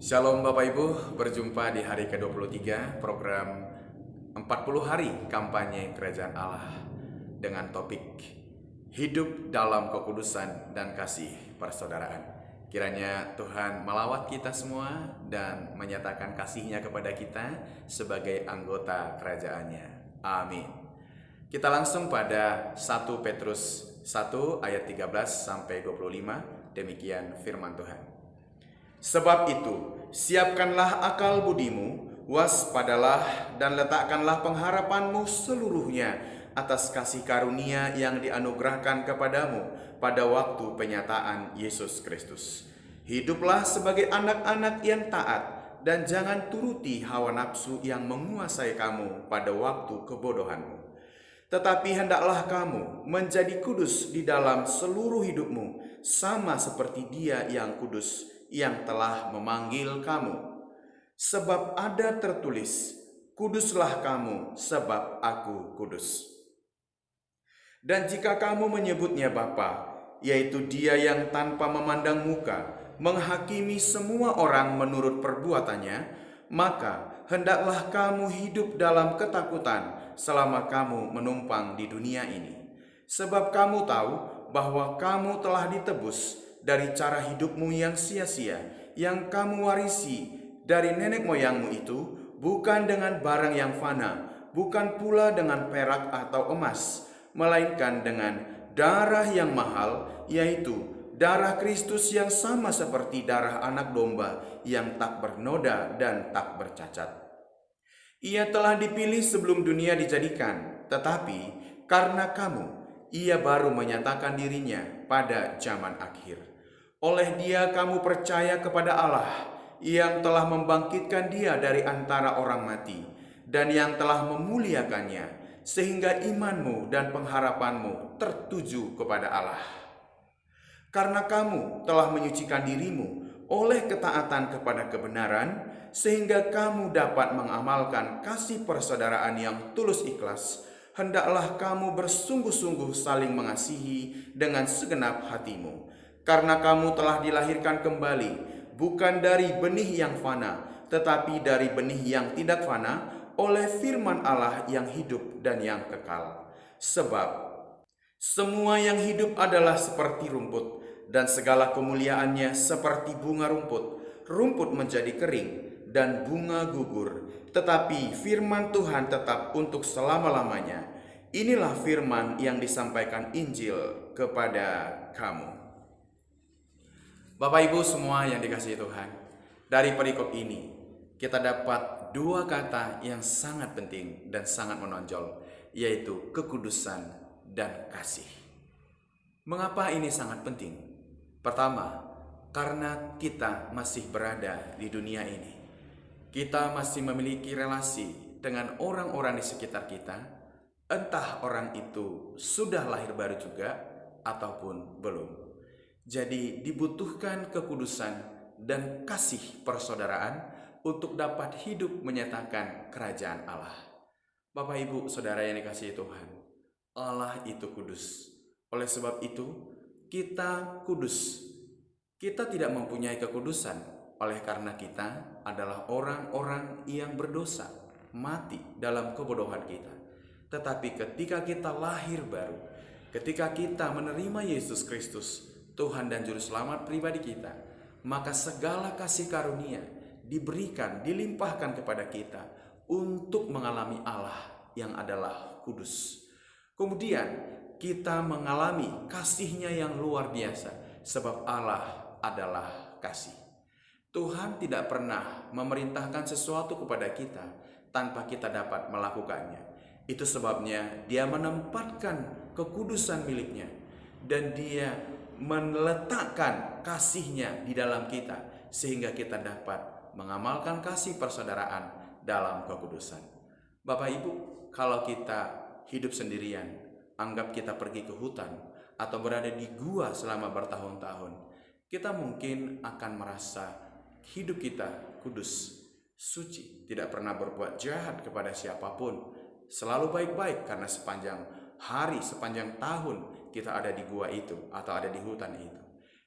Shalom Bapak Ibu, berjumpa di hari ke-23 program 40 hari kampanye Kerajaan Allah dengan topik Hidup dalam Kekudusan dan Kasih Persaudaraan. Kiranya Tuhan melawat kita semua dan menyatakan kasih-Nya kepada kita sebagai anggota kerajaannya. Amin. Kita langsung pada 1 Petrus 1 ayat 13 sampai 25, demikian firman Tuhan. Sebab itu, siapkanlah akal budimu, waspadalah dan letakkanlah pengharapanmu seluruhnya atas kasih karunia yang dianugerahkan kepadamu pada waktu penyataan Yesus Kristus. Hiduplah sebagai anak-anak yang taat dan jangan turuti hawa nafsu yang menguasai kamu pada waktu kebodohanmu. Tetapi hendaklah kamu menjadi kudus di dalam seluruh hidupmu, sama seperti Dia yang kudus yang telah memanggil kamu. Sebab ada tertulis, kuduslah kamu sebab aku kudus. Dan jika kamu menyebutnya Bapa, yaitu Dia yang tanpa memandang muka, menghakimi semua orang menurut perbuatannya, maka hendaklah kamu hidup dalam ketakutan selama kamu menumpang di dunia ini. Sebab kamu tahu bahwa kamu telah ditebus dari cara hidupmu yang sia-sia, yang kamu warisi dari nenek moyangmu itu, bukan dengan barang yang fana, bukan pula dengan perak atau emas, melainkan dengan darah yang mahal, yaitu darah Kristus yang sama seperti darah anak domba yang tak bernoda dan tak bercacat. Ia telah dipilih sebelum dunia dijadikan, tetapi karena kamu, Ia baru menyatakan dirinya pada zaman akhir. Oleh Dia kamu percaya kepada Allah yang telah membangkitkan Dia dari antara orang mati dan yang telah memuliakannya, sehingga imanmu dan pengharapanmu tertuju kepada Allah. Karena kamu telah menyucikan dirimu oleh ketaatan kepada kebenaran, sehingga kamu dapat mengamalkan kasih persaudaraan yang tulus ikhlas, hendaklah kamu bersungguh-sungguh saling mengasihi dengan segenap hatimu. Karena kamu telah dilahirkan kembali, bukan dari benih yang fana, tetapi dari benih yang tidak fana, oleh firman Allah yang hidup dan yang kekal. Sebab semua yang hidup adalah seperti rumput, dan segala kemuliaannya seperti bunga rumput. Rumput menjadi kering, dan bunga gugur, tetapi firman Tuhan tetap untuk selama-lamanya. Inilah firman yang disampaikan Injil kepada kamu. Bapak Ibu semua yang dikasihi Tuhan, dari perikop ini kita dapat dua kata yang sangat penting dan sangat menonjol, yaitu kekudusan dan kasih. Mengapa ini sangat penting? Pertama, karena kita masih berada di dunia ini. Kita masih memiliki relasi dengan orang-orang di sekitar kita, entah orang itu sudah lahir baru juga ataupun belum. Jadi dibutuhkan kekudusan dan kasih persaudaraan untuk dapat hidup menyatakan kerajaan Allah. Bapak Ibu Saudara yang dikasihi Tuhan, Allah itu kudus. Oleh sebab itu, kita kudus. Kita tidak mempunyai kekudusan oleh karena kita adalah orang-orang yang berdosa, mati dalam kebodohan kita. Tetapi ketika kita lahir baru, ketika kita menerima Yesus Kristus, Tuhan dan Juru Selamat pribadi kita, maka segala kasih karunia diberikan, dilimpahkan kepada kita untuk mengalami Allah yang adalah kudus. Kemudian kita mengalami kasih-Nya yang luar biasa, sebab Allah adalah kasih. Tuhan tidak pernah memerintahkan sesuatu kepada kita tanpa kita dapat melakukannya. Itu sebabnya Dia menempatkan kekudusan milik-Nya, dan Dia meletakkan kasih-Nya di dalam kita, sehingga kita dapat mengamalkan kasih persaudaraan dalam kekudusan. Bapak Ibu, kalau kita hidup sendirian, anggap kita pergi ke hutan atau berada di gua selama bertahun-tahun, kita mungkin akan merasa hidup kita kudus, suci, tidak pernah berbuat jahat kepada siapapun, selalu baik-baik karena sepanjang hari, sepanjang tahun kita ada di gua itu atau ada di hutan itu.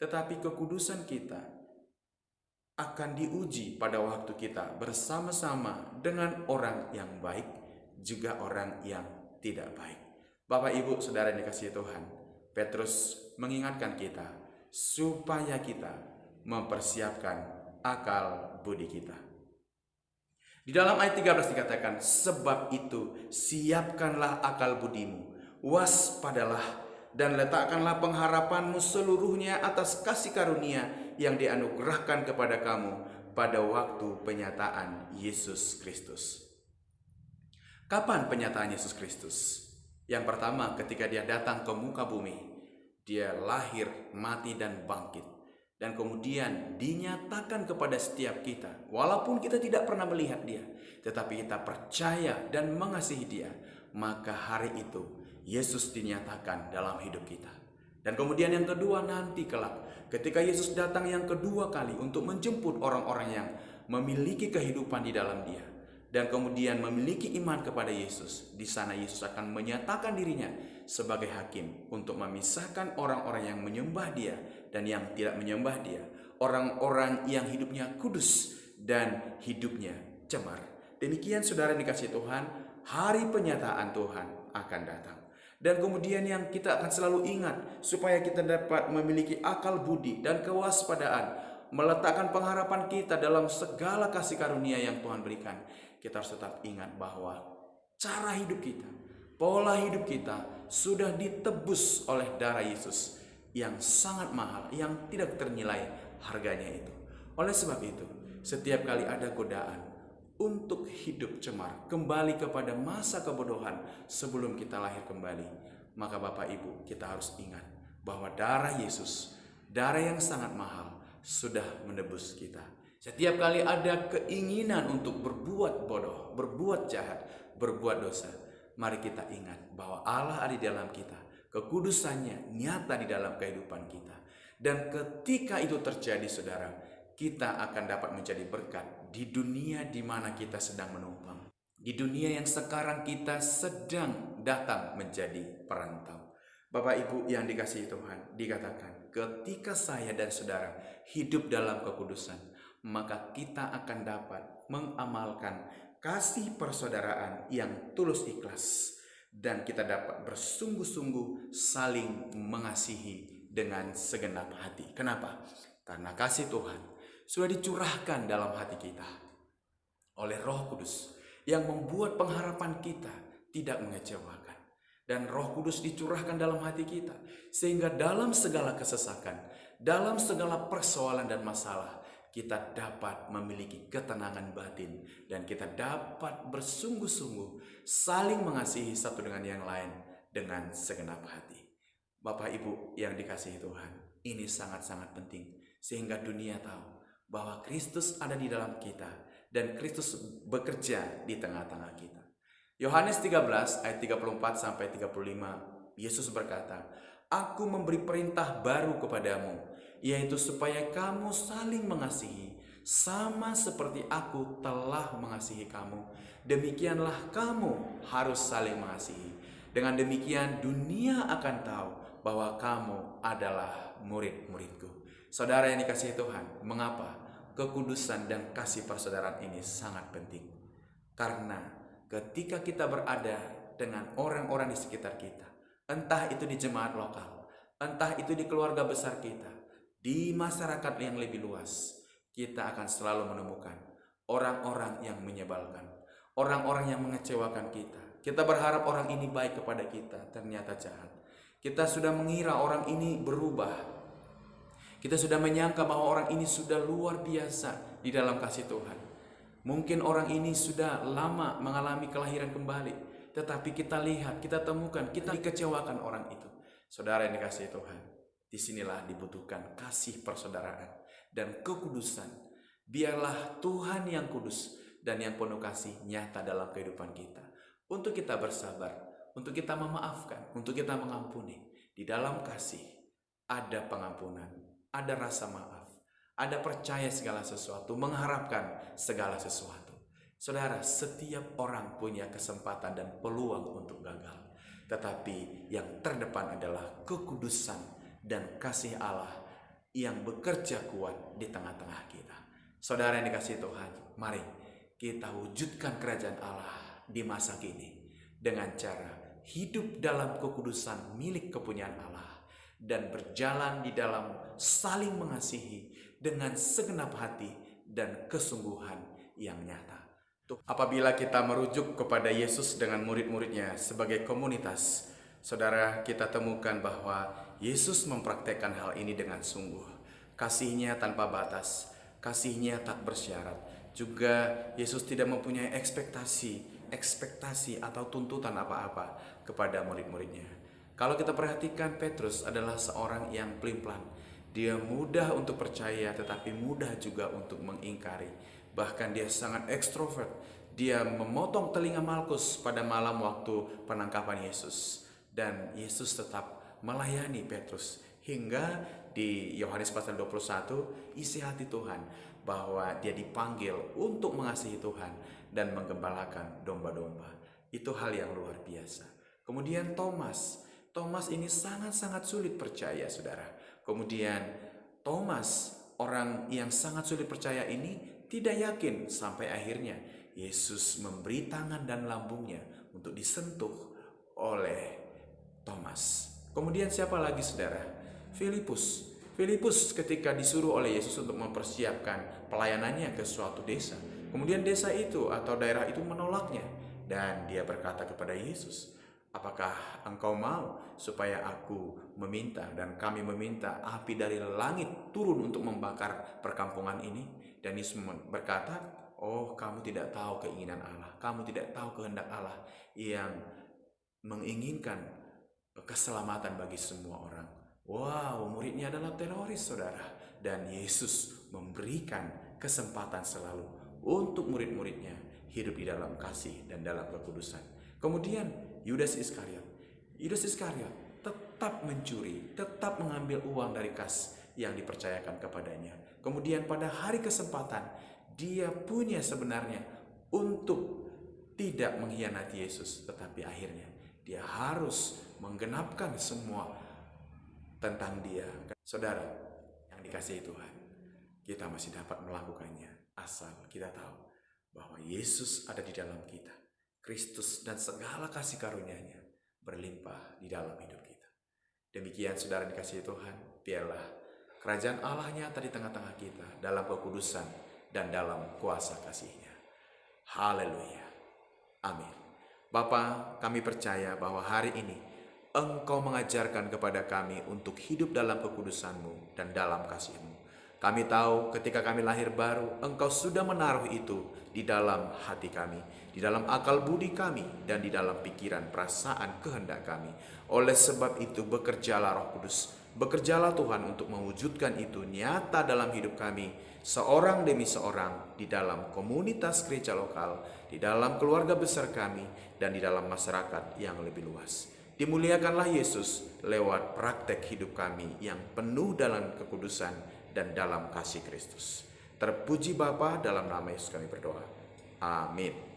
Tetapi kekudusan kita akan diuji pada waktu kita bersama-sama dengan orang yang baik, juga orang yang tidak baik. Bapak, Ibu, Saudara yang dikasihi Tuhan, Petrus mengingatkan kita supaya kita mempersiapkan akal budi kita. Di dalam ayat 13 dikatakan, sebab itu siapkanlah akal budimu, waspadalah dan letakkanlah pengharapanmu seluruhnya atas kasih karunia yang dianugerahkan kepada kamu pada waktu penyataan Yesus Kristus. Kapan penyataan Yesus Kristus? Yang pertama, ketika dia datang ke muka bumi, dia lahir, mati, dan bangkit. Dan kemudian dinyatakan kepada setiap kita, walaupun kita tidak pernah melihat dia, tetapi kita percaya dan mengasihi dia, maka hari itu Yesus dinyatakan dalam hidup kita. Dan kemudian yang kedua, nanti kelak ketika Yesus datang yang kedua kali untuk menjemput orang-orang yang memiliki kehidupan di dalam dia, dan kemudian memiliki iman kepada Yesus, di sana Yesus akan menyatakan dirinya sebagai hakim untuk memisahkan orang-orang yang menyembah dia dan yang tidak menyembah dia, orang-orang yang hidupnya kudus dan hidupnya cemar. Demikian saudara dikasihi Tuhan, hari penyataan Tuhan akan datang. Dan kemudian yang kita akan selalu ingat, supaya kita dapat memiliki akal budi dan kewaspadaan, meletakkan pengharapan kita dalam segala kasih karunia yang Tuhan berikan, kita harus tetap ingat bahwa cara hidup kita, pola hidup kita sudah ditebus oleh darah Yesus yang sangat mahal, yang tidak ternilai harganya itu. Oleh sebab itu, setiap kali ada godaan untuk hidup cemar, kembali kepada masa kebodohan sebelum kita lahir kembali, maka Bapak Ibu, kita harus ingat bahwa darah Yesus, darah yang sangat mahal, sudah menebus kita. Setiap kali ada keinginan untuk berbuat bodoh, berbuat jahat, berbuat dosa, mari kita ingat bahwa Allah ada di dalam kita. Kekudusannya nyata di dalam kehidupan kita. Dan ketika itu terjadi, saudara, kita akan dapat menjadi berkat di dunia di mana kita sedang menumpang. Di dunia yang sekarang kita sedang datang menjadi perantau. Bapak Ibu yang dikasihi Tuhan, dikatakan ketika saya dan saudara hidup dalam kekudusan, maka kita akan dapat mengamalkan kasih persaudaraan yang tulus ikhlas, dan kita dapat bersungguh-sungguh saling mengasihi dengan segenap hati. Kenapa? Karena kasih Tuhan sudah dicurahkan dalam hati kita oleh Roh Kudus yang membuat pengharapan kita tidak mengecewakan. Dan Roh Kudus dicurahkan dalam hati kita sehingga dalam segala kesesakan, dalam segala persoalan dan masalah, kita dapat memiliki ketenangan batin dan kita dapat bersungguh-sungguh saling mengasihi satu dengan yang lain dengan segenap hati. Bapak Ibu yang dikasihi Tuhan, ini sangat-sangat penting sehingga dunia tahu bahwa Kristus ada di dalam kita dan Kristus bekerja di tengah-tengah kita. Yohanes 13 ayat 34 sampai 35, Yesus berkata, "Aku memberi perintah baru kepadamu, yaitu supaya kamu saling mengasihi, sama seperti aku telah mengasihi kamu. Demikianlah kamu harus saling mengasihi. Dengan demikian dunia akan tahu bahwa kamu adalah murid-muridku." Saudara yang dikasihi Tuhan, mengapa kekudusan dan kasih persaudaraan ini sangat penting? Karena ketika kita berada dengan orang-orang di sekitar kita, entah itu di jemaat lokal, entah itu di keluarga besar kita, di masyarakat yang lebih luas, kita akan selalu menemukan orang-orang yang menyebalkan, orang-orang yang mengecewakan kita. Kita berharap orang ini baik kepada kita, ternyata jahat. Kita sudah mengira orang ini berubah. Kita sudah menyangka bahwa orang ini sudah luar biasa di dalam kasih Tuhan. Mungkin orang ini sudah lama mengalami kelahiran kembali, tetapi kita lihat, kita temukan, kita dikecewakan orang itu. Saudara yang dikasihi Tuhan, disinilah dibutuhkan kasih persaudaraan dan kekudusan. Biarlah Tuhan yang kudus dan yang penuh kasih nyata dalam kehidupan kita. Untuk kita bersabar, untuk kita memaafkan, untuk kita mengampuni. Di dalam kasih ada pengampunan, ada rasa maaf, ada percaya segala sesuatu, mengharapkan segala sesuatu. Saudara, setiap orang punya kesempatan dan peluang untuk gagal. Tetapi yang terdepan adalah kekudusan dan kasih Allah yang bekerja kuat di tengah-tengah kita. Saudara yang dikasihi Tuhan, mari kita wujudkan kerajaan Allah di masa kini dengan cara hidup dalam kekudusan milik kepunyaan Allah dan berjalan di dalam saling mengasihi dengan segenap hati dan kesungguhan yang nyata. Apabila kita merujuk kepada Yesus dengan murid-muridnya sebagai komunitas, saudara, kita temukan bahwa Yesus mempraktekkan hal ini dengan sungguh. Kasihnya tanpa batas, kasihnya tak bersyarat. Juga Yesus tidak mempunyai ekspektasi atau tuntutan apa-apa kepada murid-muridnya. Kalau kita perhatikan, Petrus adalah seorang yang pelin-pelan. Dia mudah untuk percaya tetapi mudah juga untuk mengingkari. Bahkan dia sangat ekstrovert. Dia memotong telinga Malkus pada malam waktu penangkapan Yesus. Dan Yesus tetap melayani Petrus. Hingga di Yohanes pasal 21, isi hati Tuhan bahwa dia dipanggil untuk mengasihi Tuhan dan menggembalakan domba-domba. Itu hal yang luar biasa. Kemudian Thomas ini sangat-sangat sulit percaya, saudara. Kemudian Thomas, orang yang sangat sulit percaya ini, tidak yakin sampai akhirnya Yesus memberi tangan dan lambungnya untuk disentuh oleh Thomas. Kemudian siapa lagi, saudara? Filipus ketika disuruh oleh Yesus untuk mempersiapkan pelayanannya ke suatu desa. Kemudian desa itu atau daerah itu menolaknya. Dan dia berkata kepada Yesus, "Apakah engkau mau supaya aku meminta dan kami meminta api dari langit turun untuk membakar perkampungan ini?" Dan Yesus berkata, "Oh, kamu tidak tahu keinginan Allah. Kamu tidak tahu kehendak Allah yang menginginkan keselamatan bagi semua orang." Wow, muridnya adalah teroris, saudara. Dan Yesus memberikan kesempatan selalu untuk murid-muridnya hidup di dalam kasih dan dalam kekudusan. Kemudian Yudas Iskariot tetap mencuri, tetap mengambil uang dari kas yang dipercayakan kepadanya. Kemudian pada hari kesempatan, dia punya sebenarnya untuk tidak mengkhianati Yesus, tetapi akhirnya dia harus menggenapkan semua tentang dia. Saudara yang dikasihi Tuhan, kita masih dapat melakukannya asal kita tahu bahwa Yesus ada di dalam kita. Kristus dan segala kasih karunia-Nya berlimpah di dalam hidup kita. Demikian, saudara dikasihi Tuhan, biarlah kerajaan Allah nyata di tengah-tengah kita dalam kekudusan dan dalam kuasa kasih-Nya. Haleluya. Amin. Bapa, kami percaya bahwa hari ini Engkau mengajarkan kepada kami untuk hidup dalam kekudusan-Mu dan dalam kasih-Mu. Kami tahu ketika kami lahir baru, Engkau sudah menaruh itu di dalam hati kami, di dalam akal budi kami, dan di dalam pikiran, perasaan, kehendak kami. Oleh sebab itu, bekerjalah Roh Kudus, bekerjalah Tuhan untuk mewujudkan itu nyata dalam hidup kami, seorang demi seorang, di dalam komunitas gereja lokal, di dalam keluarga besar kami, dan di dalam masyarakat yang lebih luas. Dimuliakanlah Yesus lewat praktek hidup kami yang penuh dalam kekudusan dan dalam kasih Kristus. Terpuji Bapa, dalam nama Yesus kami berdoa. Amin.